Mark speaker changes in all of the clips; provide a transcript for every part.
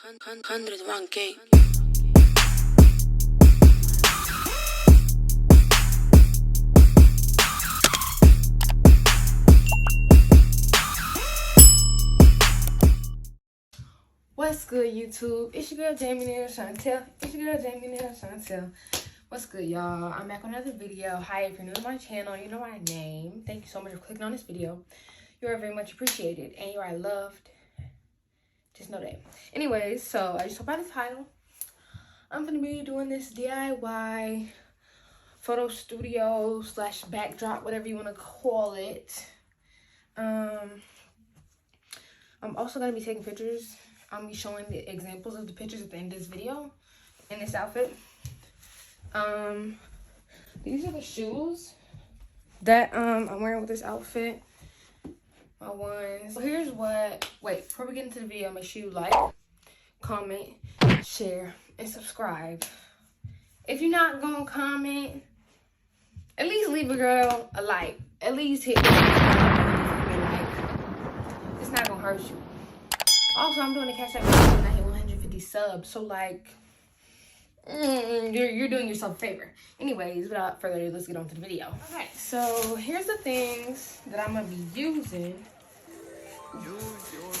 Speaker 1: 101K.
Speaker 2: What's good, YouTube? It's your girl JamieNeal Shuntel. It's your girl JamieNeal Shuntel. What's good, y'all? I'm back on another video. Hi, if you're new to my channel, you know my name. Thank you so much for clicking on this video. You are very much appreciated and you are loved. Just know that. Anyways, so as you saw by the title, I'm gonna be doing this DIY photo studio / backdrop, whatever you want to call it. I'm also gonna be taking pictures. I'll be showing the examples of the pictures at the end of this video in this outfit. These are the shoes that I'm wearing with this outfit. My ones. So here's what. Wait, before we get into the video, make sure you like, comment, share, and subscribe. If you're not gonna comment, at least leave a girl a like. At least hit me a like. It's not gonna hurt you. Also, I'm doing a cash out video when I hit 150 subs. So like, you're doing yourself a favor. Anyways, without further ado, let's get on to the video. Okay, so here's the things that I'm gonna be using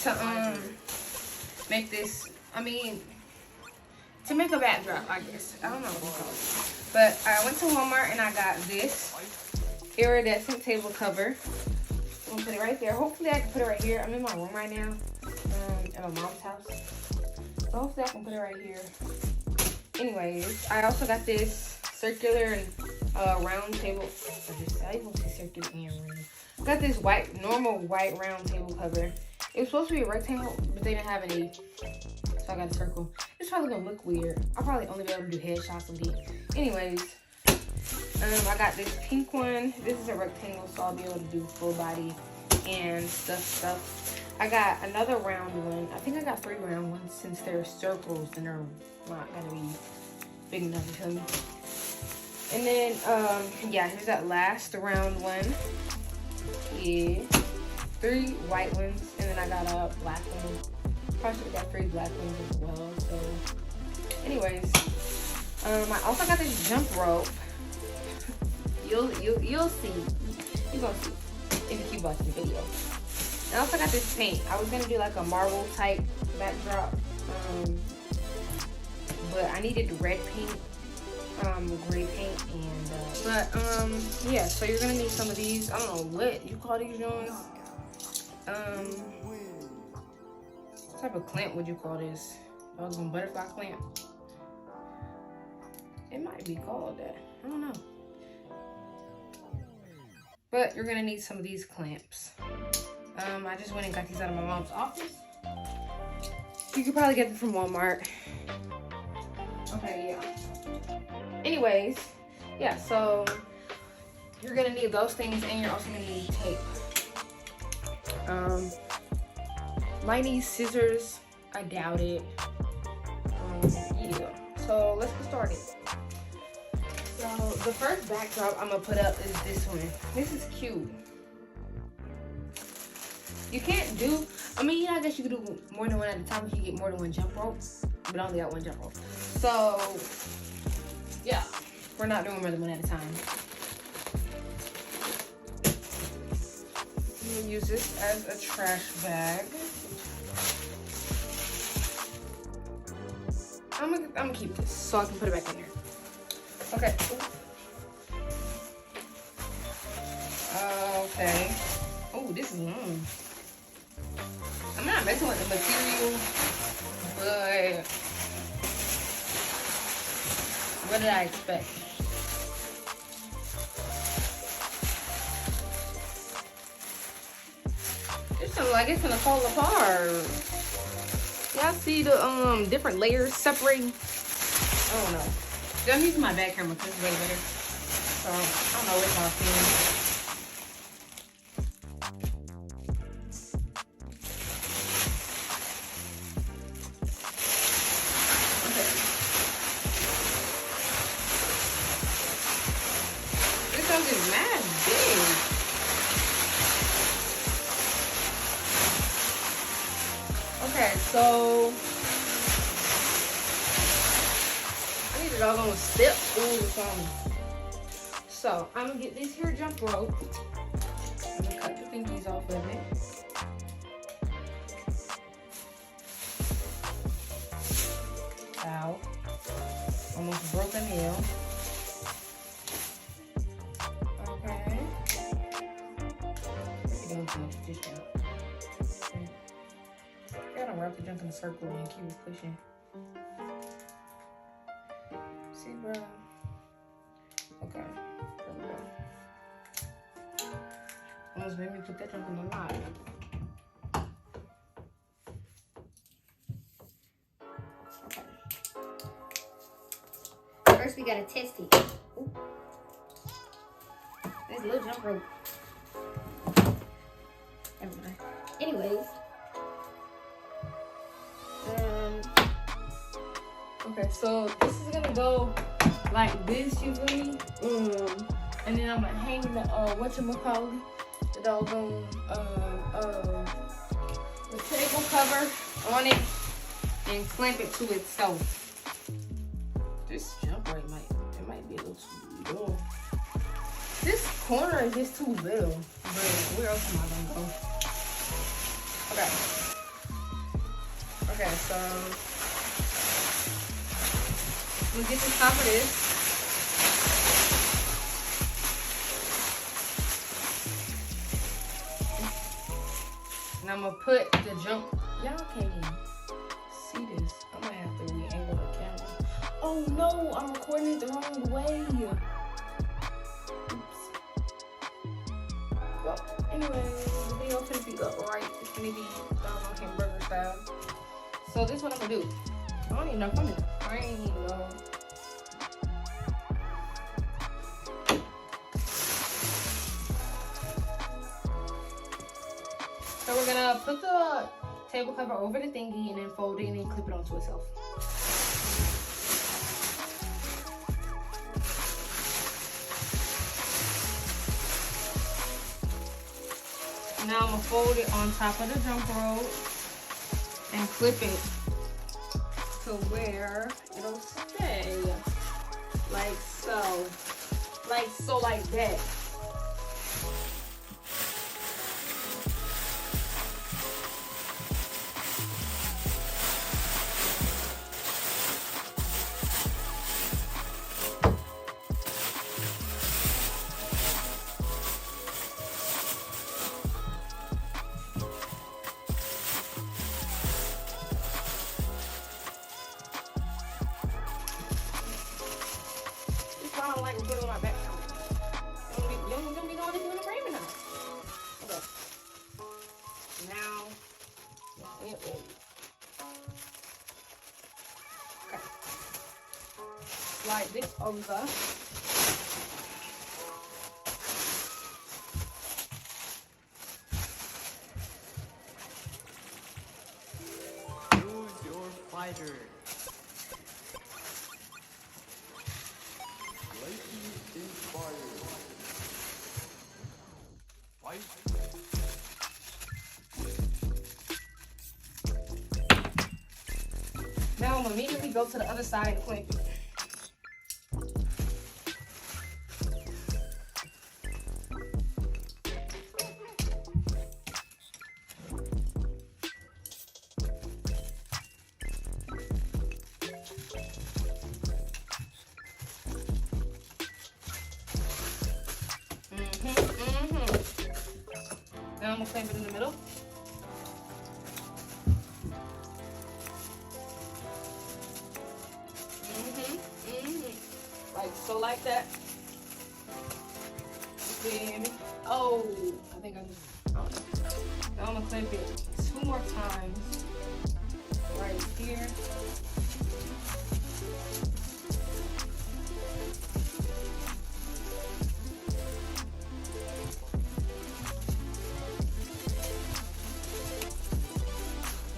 Speaker 2: to make this. To make a backdrop, I guess. I don't know what it's called. But I went to Walmart and I got this iridescent table cover. I'm gonna put it right there. Hopefully I can put it right here. I'm in my room right now, at my mom's house. So hopefully I can put it right here. Anyways, I also got this circular and round table. I even say circular and round. Got this normal white round table cover. It was supposed to be a rectangle, but they didn't have any, so I got a circle. It's probably gonna look weird. I'll probably only be able to do headshots with it. Anyways, I got this pink one. This is a rectangle, so I'll be able to do full body and stuff. I got another round one. I think I got 3 round ones since they're circles and they're not gonna be big enough to me. And then, yeah, here's that last round one. Yeah, 3 white ones, and then I got a black one. Probably should have got 3 black ones as well. So, anyways, I also got this jump rope. You'll see. You're gonna see if you keep watching the video. And I also got this paint. I was gonna do like a marble type backdrop, but I needed red paint, gray paint, and yeah. So you're gonna need some of these. I don't know what you call these joints. What type of clamp would you call this? Butterfly clamp. It might be called that. I don't know. But you're gonna need some of these clamps. I just went and got these out of my mom's office. You could probably get them from Walmart. Okay, yeah. Anyways, yeah, so you're gonna need those things, and you're also gonna need tape. Might need scissors. I doubt it. Yeah. So let's get started. So the first backdrop I'm gonna put up is this one. This is cute. You can't do, I guess you could do more than one at a time if you get more than one jump rope, but I only got 1 jump rope. So yeah, we're not doing more than 1 at a time. I'm gonna use this as a trash bag. I'm gonna keep this so I can put it back in there. Okay. Okay. Oh, this is long. I'm not messing with the material, but what did I expect? This looks like it's gonna fall apart. Y'all see the different layers separating? I don't know. I'm using my back camera because it's way better. So I don't know what y'all seeing. Is mad big. Okay, so all gonna step. Ooh, something. So I'm gonna get this here jump rope. I'm gonna cut the thingies off of it. Ow. Almost broke a nail. Okay. Don't do this jump. Gotta wrap the junk in a circle and keep it pushing. See, bro? Okay. There we go. Almost made me put that junk in the knot. Okay.
Speaker 1: First, we gotta test it. Ooh. There's a little jump rope. Never mind. Anyways.
Speaker 2: Okay, so this is gonna go like this, you feel me? And then I'm gonna hang the whatchamacallit, the doggone the table cover on it and clamp it to itself. This jump right might be a little too little. This corner is just too little. But where else am I gonna go? Okay. Okay, so I'm gonna get the top of this. And I'm gonna put the jump. Y'all can't even see this. I'm gonna have to re-angle the camera. Oh no, I'm recording it the wrong way. Oops. Well, anyway, the video finna be up right. It's gonna be hamburger style. So this is what I'm gonna do. I don't even know if I'm in the frame though. So we're gonna put the table cover over the thingy and then fold it and then clip it onto itself. Now I'm gonna fold it on top of the jump rope and clip it to where it'll stay, like so, like that. I don't like to put it on my back. You don't be knowing if you're in the frame or not. Okay. Now, okay. Slide this over.
Speaker 3: Choose your fighter.
Speaker 2: Now I'm gonna immediately go to the other side and clamp it. Now I'm gonna clamp it in the middle. So like that. Then, oh, I think I just, oh. Now I'm gonna clamp it 2 more times right here.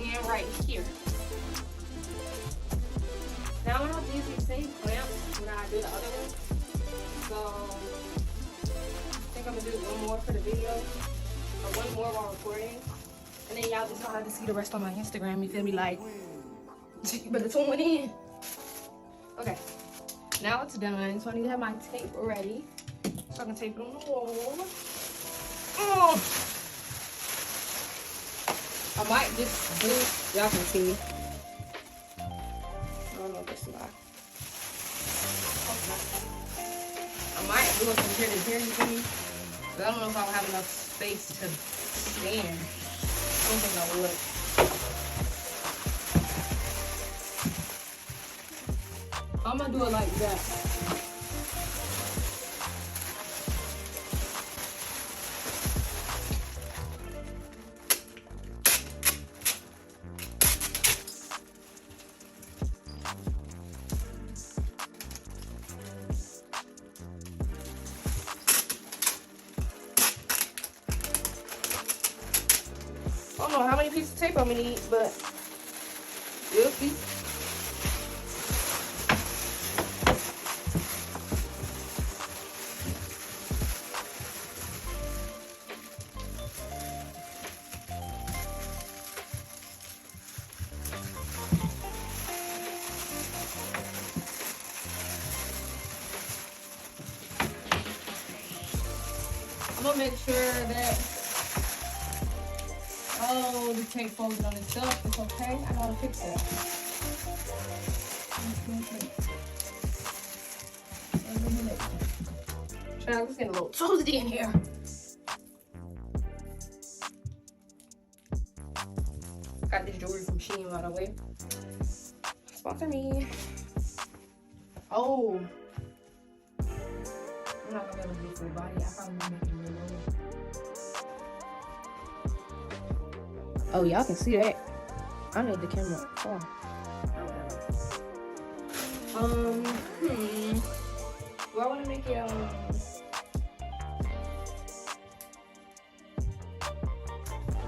Speaker 2: And right here. Now I'm gonna use these same clamps when I do the other one. So I think I'm gonna do one more for the video, or one more while recording, and then y'all just gonna have to see the rest on my Instagram. You feel me? Like, but it's on in. Okay. Now it's done, so I need to have my tape ready so I can tape it on the wall. Oh! I might just do, y'all can see. I don't know if this is live. I might do it from here to here, you see? But I don't know if I'll have enough space to stand. I don't think I would. I'm gonna do it like that. I don't know how many pieces of tape I'm gonna need, but we'll see. I'm gonna make sure that all the tape folded on itself is okay. I know how to fix that. Child, it's getting a little toasty in here. Got this jewelry from Shein, by the way. Sponsor me. Oh. I'm not gonna be able to do it for the body. I probably make it real low. Oh, y'all can see that. I need the camera. Oh. Do I want to make it,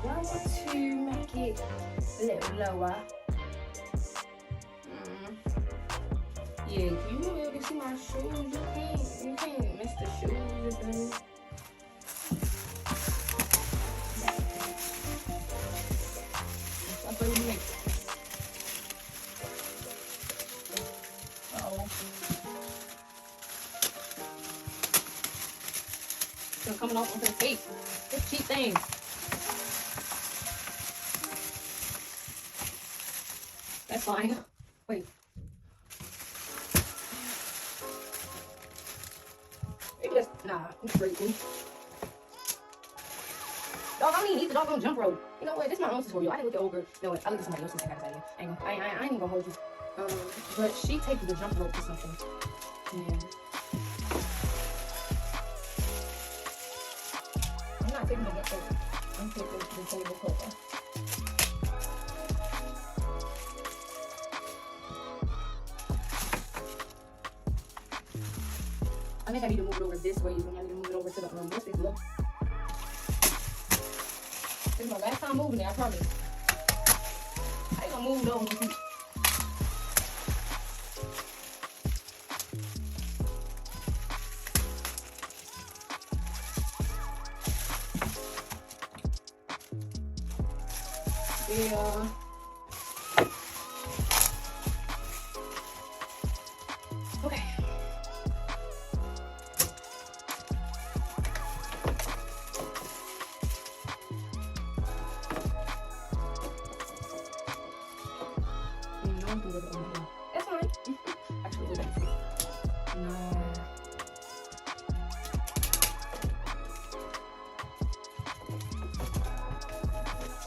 Speaker 2: do I want to make it a little lower? Yeah, you will be able to see my shoes. You can't miss the shoes, thing. That's what you make. Uh-oh. It's coming off of her face. This cheap thing. That's fine. Wait. Nah, I'm breaking. Dog, I don't even need the doggone jump rope. You know what? This is my own tutorial. I didn't look at old girl. You know what? I looked at somebody else's idea. I ain't even gonna hold you. But she takes the jump rope to something. Yeah. I'm not taking the jump rope. I'm taking the table cover. I think I need to move it over this way. I need to move it over to the what's this look? This is my last time moving it, I promise. I ain't gonna move those. Yeah. Okay. That's fine. Actually, wait. No.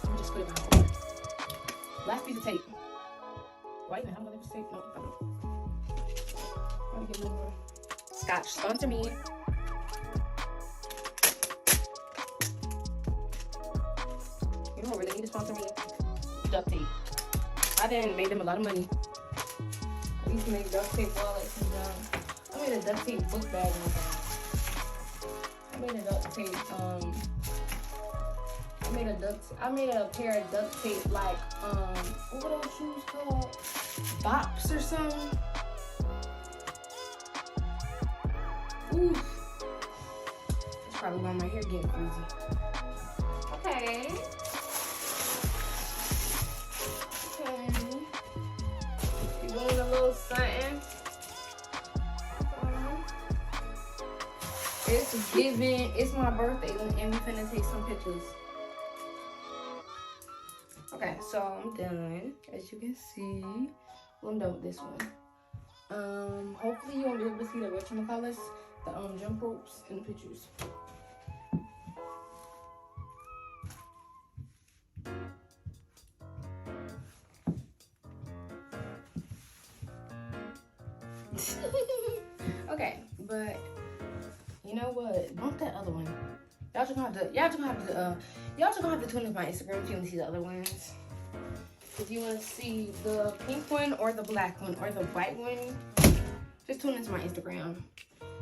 Speaker 2: I'm just put it around. Last piece of tape. Wait a minute, how much tape? No, I'm gonna get more. Scotch, sponsor me. You don't really need to sponsor me. Duct tape. I done made them a lot of money. I used to make duct tape wallets and I made a duct tape book bag and I made a duct tape I made a pair of duct tape like what were those shoes called? Bops or something. Ooh. That's probably why my hair getting frizzy. Okay. Doing a little something. It's giving. It's my birthday, and we finna take some pictures. Okay, so I'm done. As you can see, I'm done with this one. Hopefully you won't be able to see the whatchamacallits, the jump ropes in the pictures. Okay, but you know what? Bump that other one. Y'all just gonna have to tune into my Instagram if you want to see the other ones. If you want to see the pink one or the black one or the white one, just tune into my Instagram.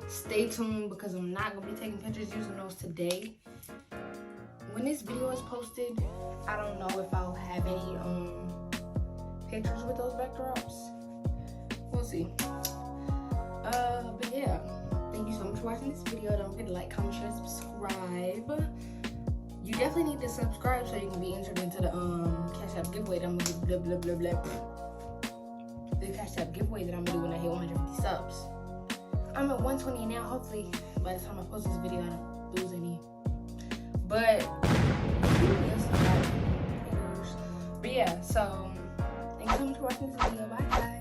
Speaker 2: Stay tuned because I'm not gonna be taking pictures using those today. When this video is posted, I don't know if I'll have any pictures with those backdrops. We'll see. But yeah, thank you so much for watching this video. Don't forget to like, comment, share, subscribe. You definitely need to subscribe so you can be entered into the Cash App giveaway that I'm gonna do. Blah, blah, blah, blah. The Cash App giveaway that I'm gonna do when I hit 150 subs. I'm at 120 now. Hopefully by the time I post this video, I don't lose any. But yeah, so thank you so much for watching this video. Bye guys.